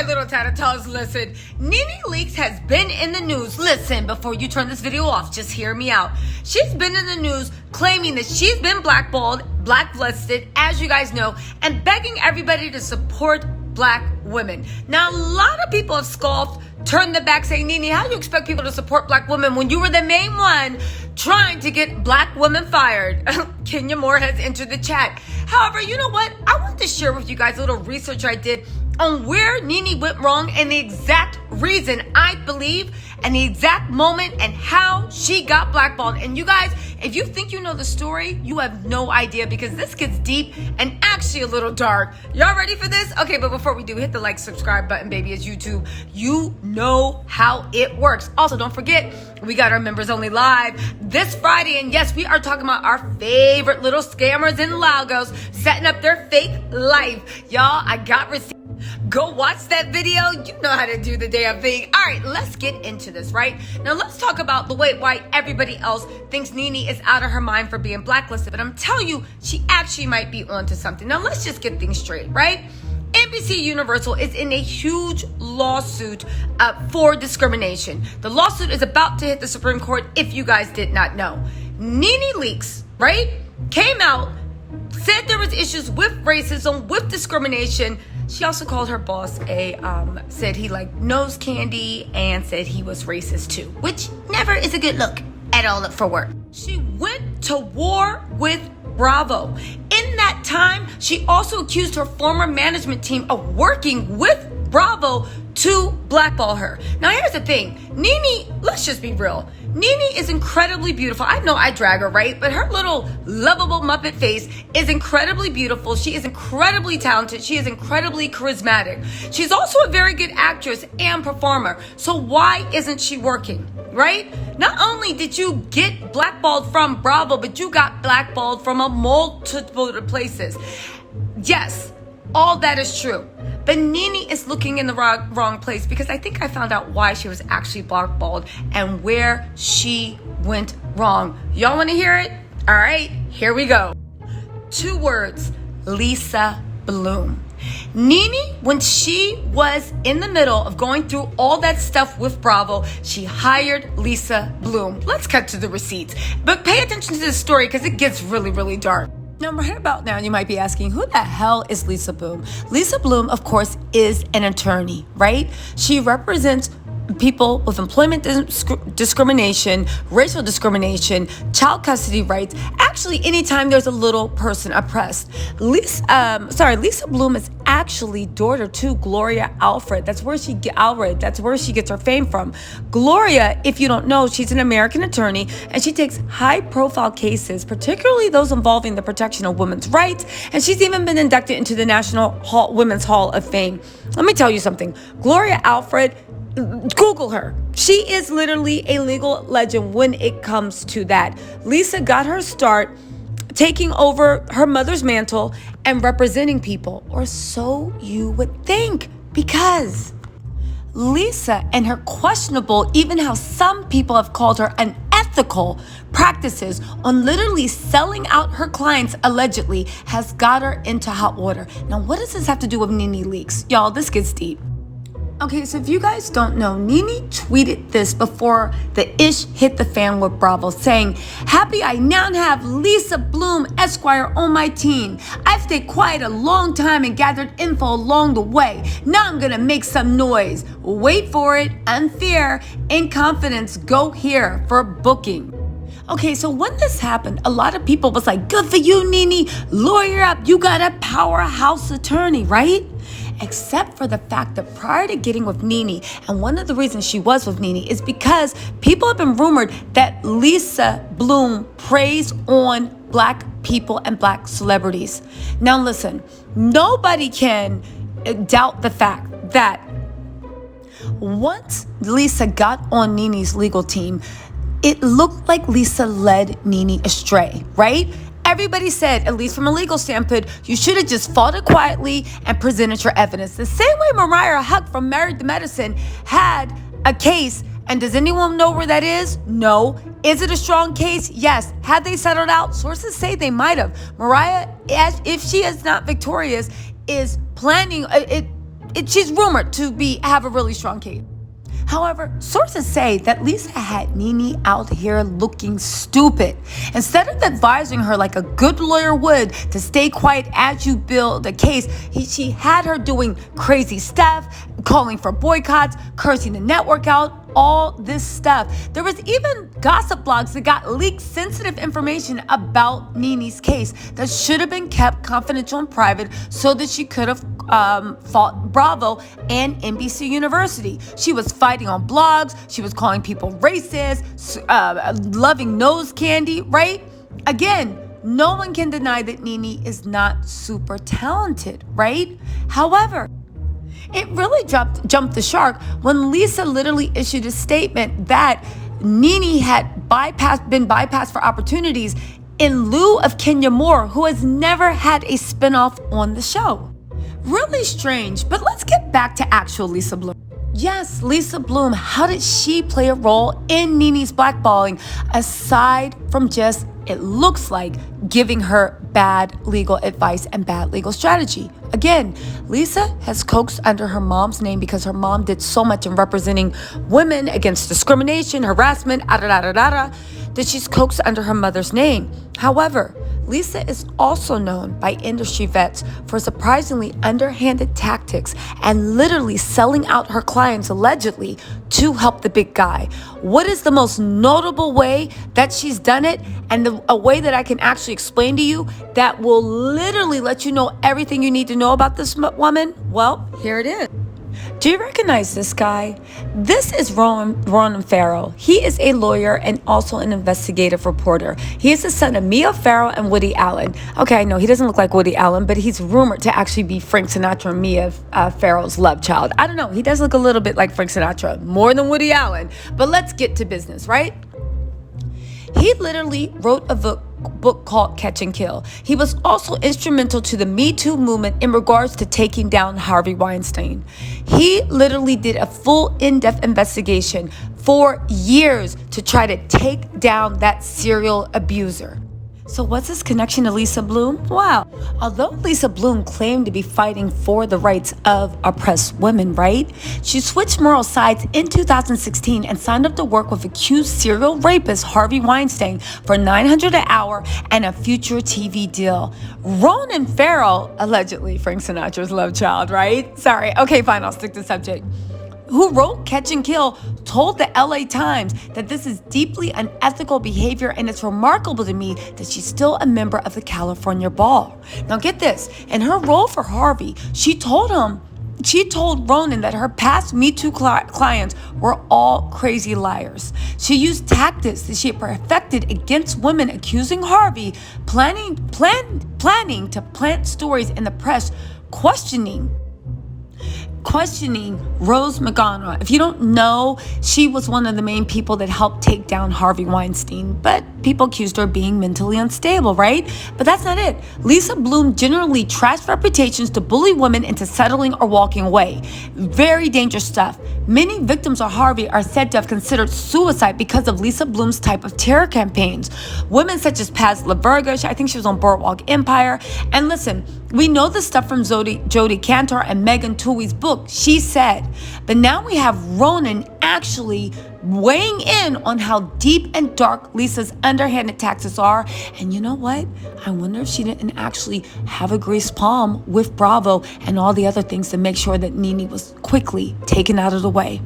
right, little Tattle Tells, listen. Nene Leakes has been in the news. Listen, before you turn this video off, just hear me out. She's been in the news claiming that she's been blackballed, blacklisted, as you guys know, and begging everybody to support black women. Now, a lot of people have scoffed, turned their back, saying, Nene, how do you expect people to support black women when you were the main one trying to get black women fired? Kenya Moore has entered the chat. However, you know what? I want to share with you guys a little research I did on where Nene went wrong and the exact reason I believe and the exact moment and how she got blackballed. And you guys, if you think you know the story, you have no idea, because this gets deep and actually a little dark. Y'all ready for this? Okay, but before we do, hit the like, subscribe button, baby. It's YouTube. You know how it works. Also, don't forget, we got our members only live this Friday. And yes, we are talking about our favorite little scammers and Lagos setting up their fake life. Y'all, I got receipts. Go watch that video. You know how to do the damn thing. All right, let's get into this, right? Now, let's talk about the way why everybody else thinks Nene is out of her mind for being blacklisted. But I'm telling you, she actually might be onto something. Now, let's just get things straight, right? NBC Universal is in a huge lawsuit for discrimination. The lawsuit is about to hit the Supreme Court, if you guys did not know. Nene Leakes, right, came out, said there was issues with racism, with discrimination. She also called her boss said he knows Kandi, and said he was racist too, which never is a good look at all for work. She went to war with Bravo. In that time, she also accused her former management team of working with Bravo to blackball her. Now, here's the thing. Nene, let's just be real. Nene is incredibly beautiful. I know I drag her, right? But her little lovable Muppet face is incredibly beautiful. She is incredibly talented. She is incredibly charismatic. She's also a very good actress and performer. So why isn't she working, right? Not only did you get blackballed from Bravo, but you got blackballed from a multiple places. Yes, all that is true. But Nene is looking in the wrong place, because I think I found out why she was actually blackballed and where she went wrong. Y'all want to hear it? All right, here we go. 2 words: Lisa Bloom. Nene, when she was in the middle of going through all that stuff with Bravo, she hired Lisa Bloom. Let's cut to the receipts. But pay attention to this story, because it gets really, really dark. Now, right about now, you might be asking, who the hell is Lisa Bloom? Lisa Bloom, of course, is an attorney, right? She represents people with employment discrimination, racial discrimination, child custody rights. Actually, anytime there's a little person oppressed. Lisa Bloom is actually daughter to Gloria Alfred. That's where she gets her fame from. Gloria, if you don't know, she's an American attorney, and she takes high-profile cases, particularly those involving the protection of women's rights. And she's even been inducted into the National Women's Hall of Fame. Let me tell you something. Gloria Alfred, Google her. She is literally a legal legend when it comes to that. Lisa got her start taking over her mother's mantle and representing people, or so you would think, because Lisa and her questionable, even how some people have called her unethical practices on literally selling out her clients allegedly, has got her into hot water. Now, what does this have to do with Nene Leakes? Y'all, this gets deep. Okay, so if you guys don't know, Nene tweeted this before the ish hit the fan with Bravo, saying, "Happy I now have Lisa Bloom Esquire on my team. I've stayed quiet a long time and gathered info along the way. Now I'm gonna make some noise. Wait for it. Unfair. In confidence. Go here for booking." Okay, so when this happened, a lot of people was like, good for you, Nene. Lawyer up. You got a powerhouse attorney, right? Except for the fact that prior to getting with Nene, and one of the reasons she was with Nene is because people have been rumored that Lisa Bloom preys on black people and black celebrities. Now listen, nobody can doubt the fact that once Lisa got on Nene's legal team, it looked like Lisa led Nene astray, right? Everybody said, at least from a legal standpoint, you should have just fought it quietly and presented your evidence. The same way Mariah Huq from Married to Medicine had a case. And does anyone know where that is? No. Is it a strong case? Yes. Had they settled out? Sources say they might have. Mariah, if she is not victorious, is planning, she's rumored to have a really strong case. However, sources say that Lisa had Nene out here looking stupid. Instead of advising her like a good lawyer would to stay quiet as you build a case, she had her doing crazy stuff, calling for boycotts, cursing the network out, all this stuff. There was even gossip blogs that got leaked sensitive information about Nene's case that should have been kept confidential and private so that she could have fought Bravo and NBC University. She was fighting on blogs. She was calling people racist, loving nose candy, right? Again, no one can deny that Nene is not super talented, right? However, it really jumped the shark when Lisa literally issued a statement that Nene had been bypassed for opportunities in lieu of Kenya Moore, who has never had a spinoff on the show. Really strange, but let's get back to actual Lisa Bloom. Yes, Lisa Bloom, how did she play a role in Nene's blackballing aside from just, it looks like, giving her bad legal advice and bad legal strategy? Again, Lisa has coaxed under her mom's name because her mom did so much in representing women against discrimination, harassment, that she's coaxed under her mother's name. However, Lisa is also known by industry vets for surprisingly underhanded tactics and literally selling out her clients allegedly to help the big guy. What is the most notable way that she's done it, and a way that I can actually explain to you that will literally let you know everything you need to know about this woman? Well, here it is. Do you recognize this guy? This is Ronan Farrow. He is a lawyer and also an investigative reporter. He is the son of Mia Farrow and Woody Allen. Okay, I know he doesn't look like Woody Allen, but he's rumored to actually be Frank Sinatra and Mia Farrow's love child. I don't know. He does look a little bit like Frank Sinatra, more than Woody Allen. But let's get to business, right? He literally wrote a book called Catch and Kill. He was also instrumental to the Me Too movement in regards to taking down Harvey Weinstein. He literally did a full in-depth investigation for years to try to take down that serial abuser. So what's his connection to Lisa Bloom? Wow. Although Lisa Bloom claimed to be fighting for the rights of oppressed women, right? She switched moral sides in 2016 and signed up to work with accused serial rapist Harvey Weinstein for $900 an hour and a future TV deal. Ronan Farrow, allegedly Frank Sinatra's love child, right? Sorry. Okay, fine. I'll stick to the subject. Who wrote Catch and Kill, told the LA Times that this is deeply unethical behavior, and it's remarkable to me that she's still a member of the California Bar. Now get this, in her role for Harvey, she told Ronan that her past Me Too clients were all crazy liars. She used tactics that she had perfected against women, accusing Harvey, planning to plant stories in the press, questioning Rose McGowan. If you don't know, she was one of the main people that helped take down Harvey Weinstein, but people accused her of being mentally unstable, right? But that's not it. Lisa Bloom generally trashed reputations to bully women into settling or walking away. Very dangerous stuff. Many victims of Harvey are said to have considered suicide because of Lisa Bloom's type of terror campaigns. Women such as Paz LaVerga, I think she was on Boardwalk Empire. And listen, we know this stuff from Jodi Kantor and Megan Twohey's book, She Said. But now we have Ronan actually weighing in on how deep and dark Lisa's underhanded tactics are. And you know what? I wonder if she didn't actually have a greased palm with Bravo and all the other things to make sure that Nene was quickly taken out of the way.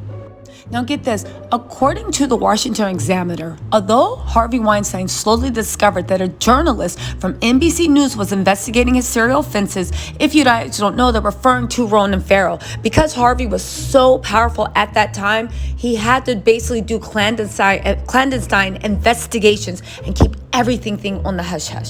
Now get this, according to the Washington Examiner, although Harvey Weinstein slowly discovered that a journalist from NBC News was investigating his serial offenses, if you guys don't know, they're referring to Ronan Farrow. Because Harvey was so powerful at that time, he had to basically do clandestine investigations and keep everything on the hush-hush.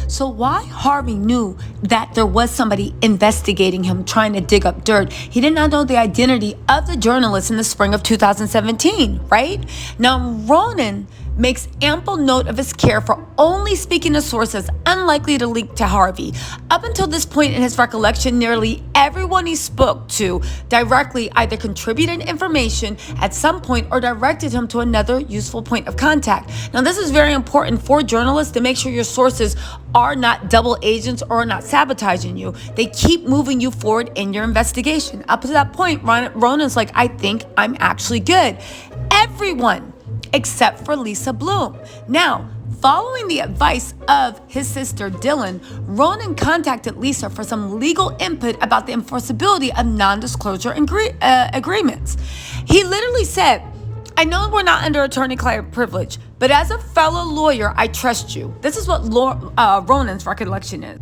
So why Harvey knew that there was somebody investigating him, trying to dig up dirt, he did not know the identity of the journalist in the spring of 2017, right? Now, Ronan makes ample note of his care for only speaking to sources unlikely to leak to Harvey. Up until this point in his recollection, nearly everyone he spoke to directly either contributed information at some point or directed him to another useful point of contact. Now, this is very important for journalists to make sure your sources are not double agents or are not sabotaging you. They keep moving you forward in your investigation. Up to that point, Ronan's like, I think I'm actually good. Everyone except for Lisa Bloom. Now, following the advice of his sister Dylan, Ronan contacted Lisa for some legal input about the enforceability of non-disclosure agreements. He literally said, I know we're not under attorney-client privilege, but as a fellow lawyer, I trust you. This is what Ronan's recollection is.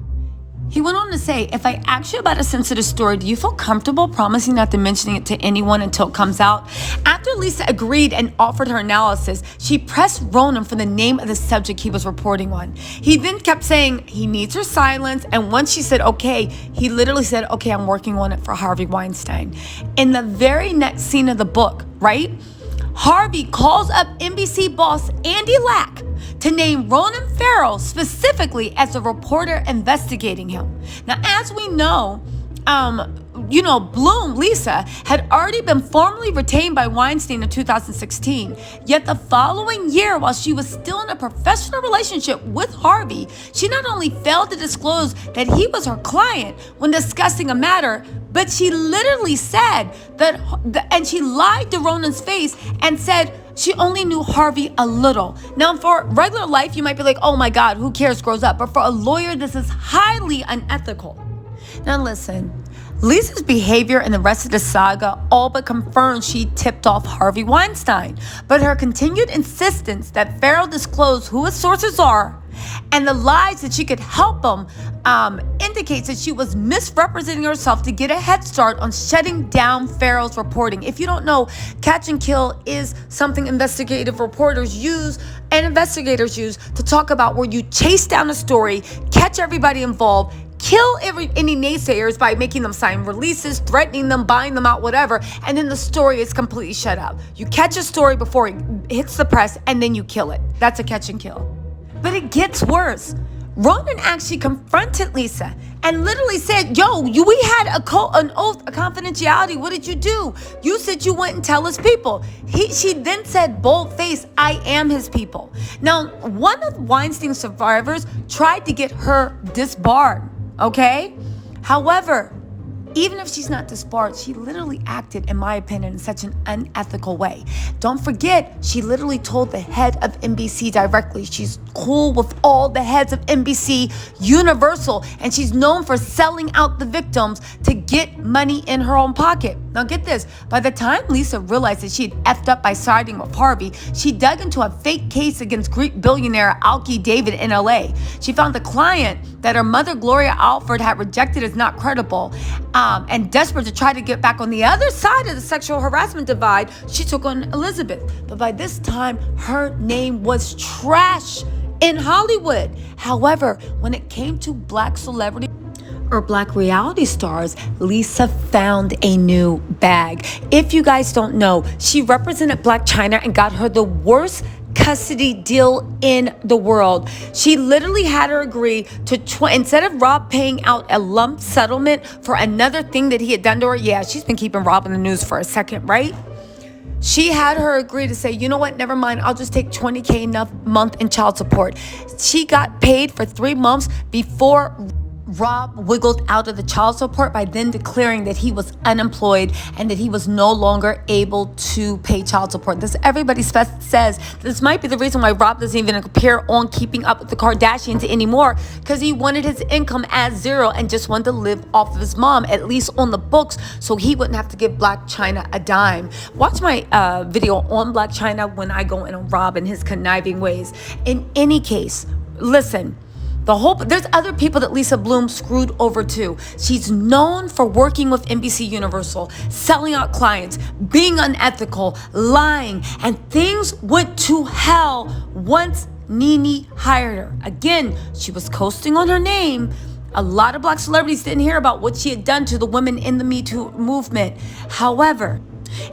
He went on to say, if I ask you about a sensitive story, do you feel comfortable promising not to mention it to anyone until it comes out? After Lisa agreed and offered her analysis, she pressed Ronan for the name of the subject he was reporting on. He then kept saying he needs her silence, and once she said okay, he literally said, okay, I'm working on it for Harvey Weinstein. In the very next scene of the book, right? Harvey calls up NBC boss Andy Lack to name Ronan Farrow specifically as the reporter investigating him. Now, as we know, Bloom, Lisa, had already been formally retained by Weinstein in 2016. Yet the following year, while she was still in a professional relationship with Harvey, she not only failed to disclose that he was her client when discussing a matter, but she literally said that, and she lied to Ronan's face and said she only knew Harvey a little. Now, for regular life, you might be like, oh my God, who cares, grows up. But for a lawyer, this is highly unethical. Now listen, Lisa's behavior and the rest of the saga all but confirmed she tipped off Harvey Weinstein. But her continued insistence that Farrow disclose who his sources are and the lies that she could help him indicates that she was misrepresenting herself to get a head start on shutting down Farrow's reporting. If you don't know, catch and kill is something investigative reporters use and investigators use to talk about where you chase down a story, catch everybody involved, kill any naysayers by making them sign releases, threatening them, buying them out, whatever, and then the story is completely shut up. You catch a story before it hits the press, and then you kill it. That's a catch and kill. But it gets worse. Ronan actually confronted Lisa and literally said, we had an oath, a confidentiality. What did you do? You said you wouldn't tell his people. She then said, bold-faced, I am his people. Now, one of Weinstein's survivors tried to get her disbarred. Okay? However, even if she's not disbarred, she literally acted, in my opinion, in such an unethical way. Don't forget, she literally told the head of NBC directly. She's cool with all the heads of NBC Universal, and she's known for selling out the victims to get money in her own pocket. Now get this, by the time Lisa realized that she had effed up by siding with Harvey, she dug into a fake case against Greek billionaire Alki David in LA. She found a client that her mother, Gloria Alford, had rejected as not credible, and desperate to try to get back on the other side of the sexual harassment divide, she took on Elizabeth. But by this time, her name was trash in Hollywood. However, when it came to black celebrity or black reality stars, Lisa found a new bag. If you guys don't know, she represented Blac Chyna and got her the worst custody deal in the world. She literally had her agree to, instead of Rob paying out a lump settlement for another thing that he had done to her, yeah, she's been keeping Rob in the news for a second, right? She had her agree to say, you know what, never mind, I'll just take $20K a month in child support. She got paid for 3 months before Rob wiggled out of the child support by then declaring that he was unemployed and that he was no longer able to pay child support. This everybody says this might be the reason why Rob doesn't even appear on Keeping Up with the Kardashians anymore, because he wanted his income as zero and just wanted to live off of his mom, at least on the books, so he wouldn't have to give Blac Chyna a dime. Watch my video on Blac Chyna when I go in on Rob and his conniving ways. In any case, listen, there's other people that Lisa Bloom screwed over too. She's known for working with NBC Universal, selling out clients, being unethical, lying, and things went to hell once Nene hired her. Again, she was coasting on her name. A lot of black celebrities didn't hear about what she had done to the women in the Me Too movement. However,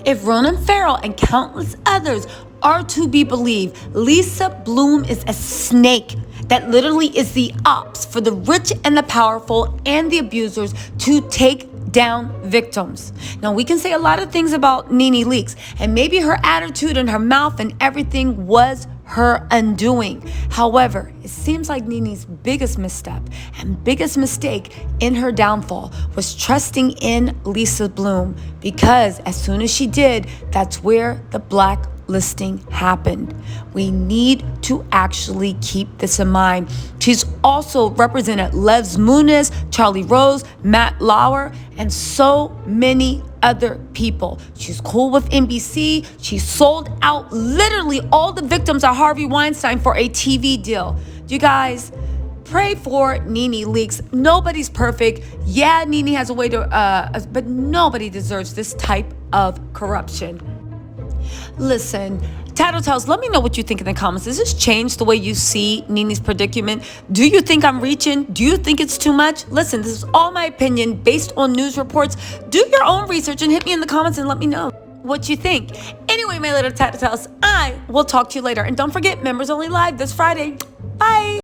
If Ronan Farrow and countless others are to be believed, Lisa Bloom is a snake that literally is the ops for the rich and the powerful and the abusers to take down victims. Now, we can say a lot of things about Nene Leakes, and maybe her attitude and her mouth and everything was her undoing. However, it seems like Nene's biggest misstep and biggest mistake in her downfall was trusting in Lisa Bloom, because as soon as she did, that's where the blacklisting happened. We need to actually keep this in mind. She's also represented Les Muniz, Charlie Rose, Matt Lauer, and so many other people. She's cool with NBC. She sold out literally all the victims of Harvey Weinstein for a TV deal. You guys, pray for Nene Leakes. Nobody's perfect. Yeah, Nene has a way to, but nobody deserves this type of corruption. Listen, Tattle Tells, let me know what you think in the comments. Does this change the way you see Nene's predicament? Do you think I'm reaching? Do you think it's too much? Listen, this is all my opinion based on news reports. Do your own research and hit me in the comments and let me know what you think. Anyway, my little Tattle Tells, I will talk to you later. And don't forget, Members Only Live this Friday. Bye.